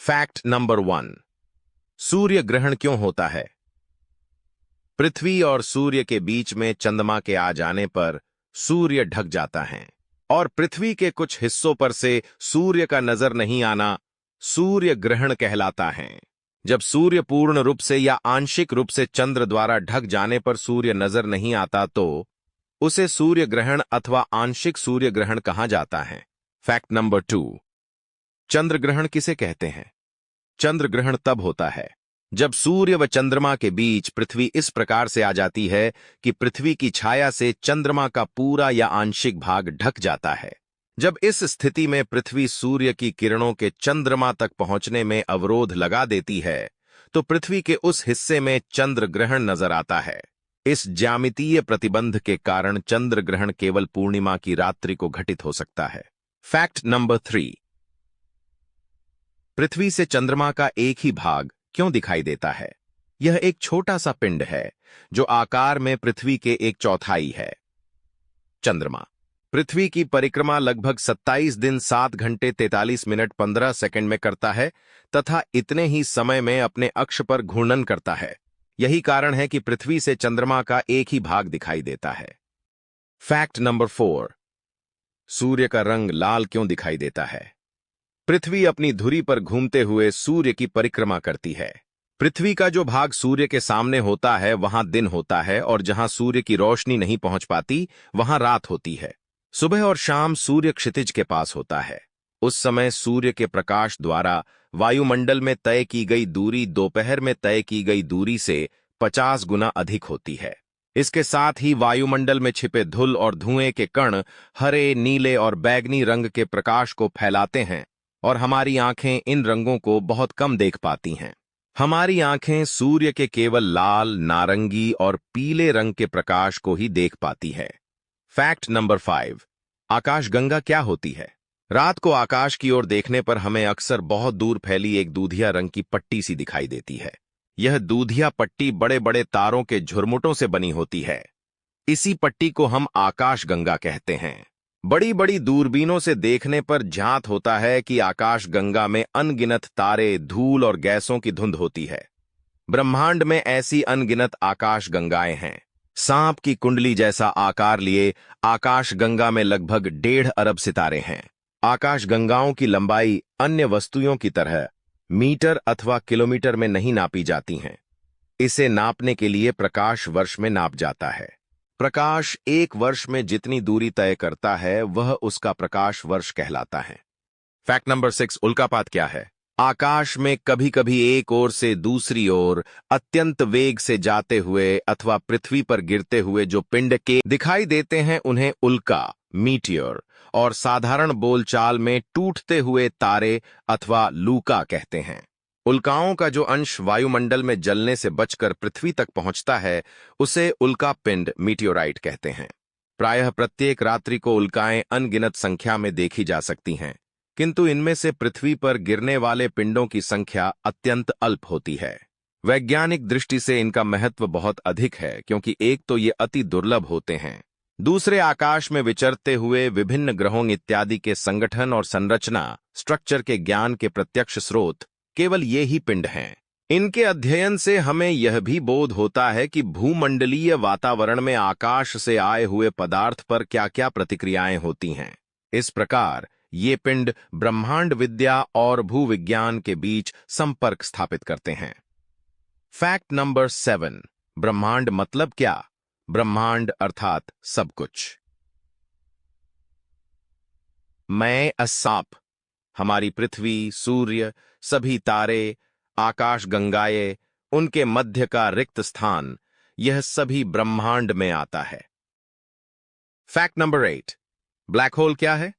Fact number 1। सूर्य ग्रहण क्यों होता है? पृथ्वी और सूर्य के बीच में चंद्रमा के आ जाने पर सूर्य ढक जाता है और पृथ्वी के कुछ हिस्सों पर से सूर्य का नजर नहीं आना सूर्य ग्रहण कहलाता है। जब सूर्य पूर्ण रूप से या आंशिक रूप से चंद्र द्वारा ढक जाने पर सूर्य नजर नहीं आता तो उसे सूर्य ग्रहण अथवा आंशिक सूर्य ग्रहण कहा जाता है। Fact number 2। चंद्र ग्रहण किसे कहते हैं? चंद्र ग्रहण तब होता है जब सूर्य व चंद्रमा के बीच पृथ्वी इस प्रकार से आ जाती है कि पृथ्वी की छाया से चंद्रमा का पूरा या आंशिक भाग ढक जाता है। जब इस स्थिति में पृथ्वी सूर्य की किरणों के चंद्रमा तक पहुंचने में अवरोध लगा देती है तो पृथ्वी के उस हिस्से में चंद्र ग्रहण नजर आता है। इस ज्यामितीय प्रतिबंध के कारण चंद्र ग्रहण केवल पूर्णिमा की रात्रि को घटित हो सकता है। Fact number 3। पृथ्वी से चंद्रमा का एक ही भाग क्यों दिखाई देता है? यह एक छोटा सा पिंड है जो आकार में पृथ्वी के 1/4 है। चंद्रमा पृथ्वी की परिक्रमा लगभग 27 दिन 7 घंटे 43 मिनट 15 सेकंड में करता है तथा इतने ही समय में अपने अक्ष पर घूर्णन करता है। यही कारण है कि पृथ्वी से चंद्रमा का एक ही भाग दिखाई देता है। Fact number 4। सूर्य का रंग लाल क्यों दिखाई देता है? पृथ्वी अपनी धुरी पर घूमते हुए सूर्य की परिक्रमा करती है। पृथ्वी का जो भाग सूर्य के सामने होता है वहां दिन होता है और जहां सूर्य की रोशनी नहीं पहुंच पाती वहां रात होती है। सुबह और शाम सूर्य क्षितिज के पास होता है। उस समय सूर्य के प्रकाश द्वारा वायुमंडल में तय की गई दूरी दोपहर में तय की गई दूरी से 50 गुना अधिक होती है। इसके साथ ही वायुमंडल में छिपे धूल और धुएं के कण हरे, नीले और बैंगनी रंग के प्रकाश को फैलाते हैं और हमारी आंखें इन रंगों को बहुत कम देख पाती हैं। हमारी आंखें सूर्य के केवल लाल, नारंगी और पीले रंग के प्रकाश को ही देख पाती है। Fact number 5। आकाशगंगा क्या होती है? रात को आकाश की ओर देखने पर हमें अक्सर बहुत दूर फैली एक दूधिया रंग की पट्टी सी दिखाई देती है। यह दूधिया पट्टी बड़े बड़े तारों के झुरमुटों से बनी होती है। इसी पट्टी को हम आकाशगंगा कहते हैं। बड़ी बड़ी दूरबीनों से देखने पर ज्ञात होता है कि आकाशगंगा में अनगिनत तारे, धूल और गैसों की धुंध होती है। ब्रह्मांड में ऐसी अनगिनत आकाशगंगाएं हैं। सांप की कुंडली जैसा आकार लिए आकाशगंगा में लगभग 1.5 अरब सितारे हैं। आकाशगंगाओं की लंबाई अन्य वस्तुओं की तरह मीटर अथवा किलोमीटर में नहीं नापी जाती हैं। इसे नापने के लिए प्रकाश वर्ष में नाप जाता है। प्रकाश एक वर्ष में जितनी दूरी तय करता है वह उसका प्रकाश वर्ष कहलाता है। Fact number 6। उल्कापात क्या है? आकाश में कभी कभी एक ओर से दूसरी ओर अत्यंत वेग से जाते हुए अथवा पृथ्वी पर गिरते हुए जो पिंड के दिखाई देते हैं उन्हें उल्का, मीटियोर और साधारण बोलचाल में टूटते हुए तारे अथवा लूका कहते हैं। उल्काओं का जो अंश वायुमंडल में जलने से बचकर पृथ्वी तक पहुंचता है उसे उल्का पिंड, मीटियोराइट कहते हैं। प्रायः प्रत्येक रात्रि को उल्काएं अनगिनत संख्या में देखी जा सकती हैं, किंतु इनमें से पृथ्वी पर गिरने वाले पिंडों की संख्या अत्यंत अल्प होती है। वैज्ञानिक दृष्टि से इनका महत्व बहुत अधिक है क्योंकि एक तो ये अति दुर्लभ होते हैं, दूसरे आकाश में विचरते हुए विभिन्न ग्रहों इत्यादि के संगठन और संरचना स्ट्रक्चर के ज्ञान के प्रत्यक्ष स्रोत केवल ये ही पिंड हैं। इनके अध्ययन से हमें यह भी बोध होता है कि भूमंडलीय वातावरण में आकाश से आए हुए पदार्थ पर क्या क्या प्रतिक्रियाएं होती हैं। इस प्रकार ये पिंड ब्रह्मांड विद्या और भूविज्ञान के बीच संपर्क स्थापित करते हैं। Fact number 7। ब्रह्मांड मतलब क्या? ब्रह्मांड अर्थात सब कुछ। मैं असाप हमारी पृथ्वी, सूर्य, सभी तारे, आकाशगंगाएं, उनके मध्य का रिक्त स्थान, यह सभी ब्रह्मांड में आता है। Fact number 8। ब्लैक होल क्या है?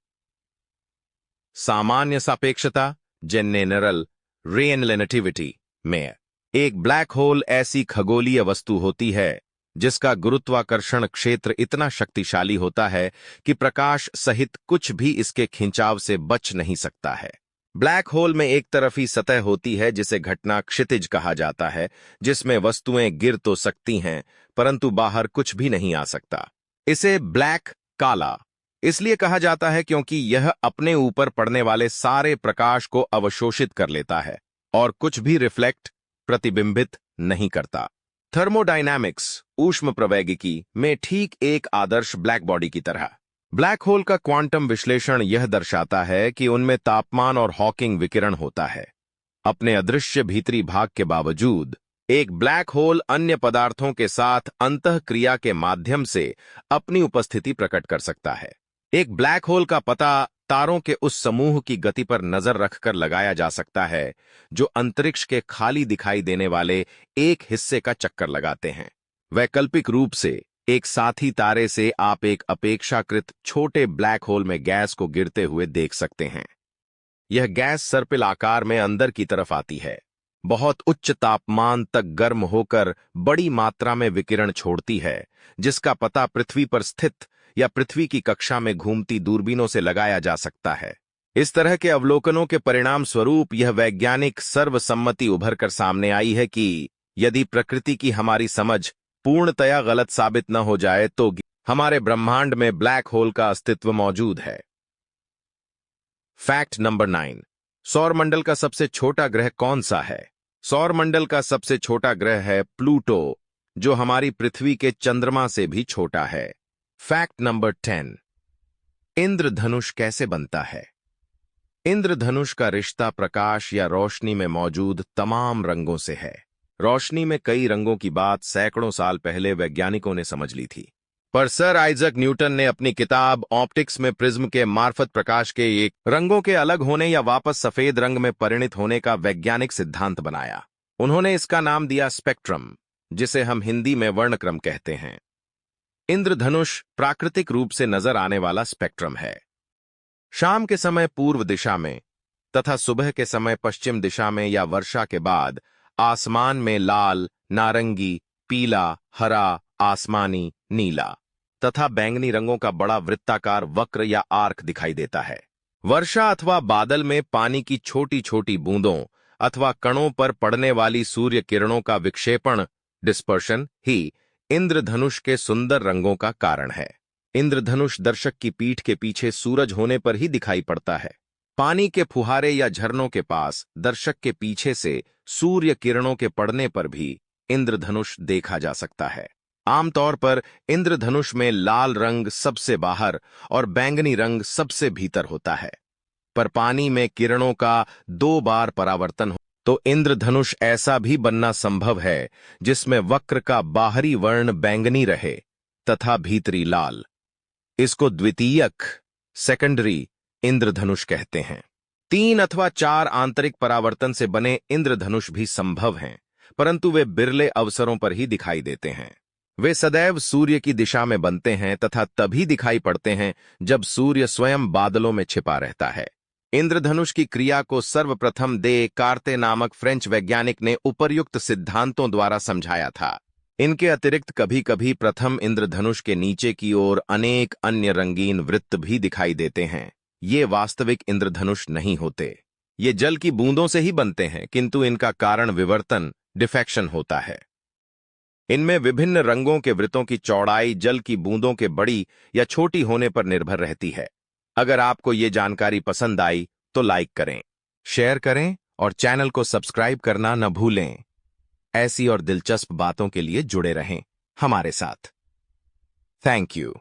सामान्य सापेक्षता जनरल रिलेटिविटी में एक ब्लैक होल ऐसी खगोलीय वस्तु होती है जिसका गुरुत्वाकर्षण क्षेत्र इतना शक्तिशाली होता है कि प्रकाश सहित कुछ भी इसके खिंचाव से बच नहीं सकता है। ब्लैक होल में एक तरफी सतह होती है जिसे घटना क्षितिज कहा जाता है, जिसमें वस्तुएं गिर तो सकती हैं परंतु बाहर कुछ भी नहीं आ सकता। इसे ब्लैक, काला इसलिए कहा जाता है क्योंकि यह अपने ऊपर पड़ने वाले सारे प्रकाश को अवशोषित कर लेता है और कुछ भी रिफ्लेक्ट प्रतिबिंबित नहीं करता। थर्मोडायनामिक्स ऊष्मप्रवैगिकी में ठीक एक आदर्श ब्लैक बॉडी की तरह ब्लैक होल का क्वांटम विश्लेषण यह दर्शाता है कि उनमें तापमान और हॉकिंग विकिरण होता है। अपने अदृश्य भीतरी भाग के बावजूद एक ब्लैक होल अन्य पदार्थों के साथ अंतःक्रिया के माध्यम से अपनी उपस्थिति प्रकट कर सकता है। एक ब्लैक होल का पता तारों के उस समूह की गति पर नजर रखकर लगाया जा सकता है जो अंतरिक्ष के खाली दिखाई देने वाले एक हिस्से का चक्कर लगाते हैं। वैकल्पिक रूप से एक साथी तारे से आप एक अपेक्षाकृत छोटे ब्लैक होल में गैस को गिरते हुए देख सकते हैं। यह गैस सर्पिल आकार में अंदर की तरफ आती है, बहुत उच्च तापमान तक गर्म होकर बड़ी मात्रा में विकिरण छोड़ती है, जिसका पता पृथ्वी पर स्थित या पृथ्वी की कक्षा में घूमती दूरबीनों से लगाया जा सकता है। इस तरह के अवलोकनों के परिणाम स्वरूप यह वैज्ञानिक सर्वसम्मति उभर कर सामने आई है कि यदि प्रकृति की हमारी समझ पूर्णतया गलत साबित न हो जाए तो हमारे ब्रह्मांड में ब्लैक होल का अस्तित्व मौजूद है। Fact number 9। सौरमंडल का सबसे छोटा ग्रह कौन सा है? सौरमंडल का सबसे छोटा ग्रह है प्लूटो, जो हमारी पृथ्वी के चंद्रमा से भी छोटा है। Fact number 10। इंद्रधनुष कैसे बनता है? इंद्रधनुष का रिश्ता प्रकाश या रोशनी में मौजूद तमाम रंगों से है। रोशनी में कई रंगों की बात सैकड़ों साल पहले वैज्ञानिकों ने समझ ली थी, पर सर आइजक न्यूटन ने अपनी किताब ऑप्टिक्स में प्रिज्म के मार्फत प्रकाश के एक रंगों के अलग होने या वापस सफेद रंग में परिणित होने का वैज्ञानिक सिद्धांत बनाया। उन्होंने इसका नाम दिया स्पेक्ट्रम, जिसे हम हिंदी में वर्णक्रम कहते हैं। इंद्रधनुष प्राकृतिक रूप से नजर आने वाला स्पेक्ट्रम है। शाम के समय पूर्व दिशा में तथा सुबह के समय पश्चिम दिशा में या वर्षा के बाद आसमान में लाल, नारंगी, पीला, हरा, आसमानी, नीला तथा बैंगनी रंगों का बड़ा वृत्ताकार वक्र या आर्क दिखाई देता है। वर्षा अथवा बादल में पानी की छोटी छोटी बूंदों अथवा कणों पर पड़ने वाली सूर्य किरणों का विक्षेपण डिस्पर्शन ही इंद्रधनुष के सुंदर रंगों का कारण है। इंद्रधनुष दर्शक की पीठ के पीछे सूरज होने पर ही दिखाई पड़ता है। पानी के फुहारे या झरनों के पास दर्शक के पीछे से सूर्य किरणों के पड़ने पर भी इंद्रधनुष देखा जा सकता है। आमतौर पर इंद्रधनुष में लाल रंग सबसे बाहर और बैंगनी रंग सबसे भीतर होता है, पर पानी में किरणों का 2 बार परावर्तन हो तो इंद्रधनुष ऐसा भी बनना संभव है जिसमें वक्र का बाहरी वर्ण बैंगनी रहे तथा भीतरी लाल। इसको द्वितीयक सेकेंडरी इंद्रधनुष कहते हैं। 3 अथवा 4 आंतरिक परावर्तन से बने इंद्रधनुष भी संभव हैं, परंतु वे बिरले अवसरों पर ही दिखाई देते हैं। वे सदैव सूर्य की दिशा में बनते हैं तथा तभी दिखाई पड़ते हैं जब सूर्य स्वयं बादलों में छिपा रहता है। इंद्रधनुष की क्रिया को सर्वप्रथम दे कार्ते नामक फ्रेंच वैज्ञानिक ने उपर्युक्त सिद्धांतों द्वारा समझाया था। इनके अतिरिक्त कभी कभी प्रथम इंद्रधनुष के नीचे की ओर अनेक अन्य रंगीन वृत्त भी दिखाई देते हैं। ये वास्तविक इंद्रधनुष नहीं होते। ये जल की बूंदों से ही बनते हैं, किंतु इनका कारण विवर्तन डिफेक्शन होता है। इनमें विभिन्न रंगों के वृत्तों की चौड़ाई जल की बूंदों के बड़ी या छोटी होने पर निर्भर रहती है। अगर आपको ये जानकारी पसंद आई तो लाइक करें, शेयर करें और चैनल को सब्सक्राइब करना न भूलें। ऐसी और दिलचस्प बातों के लिए जुड़े रहें हमारे साथ। Thank you.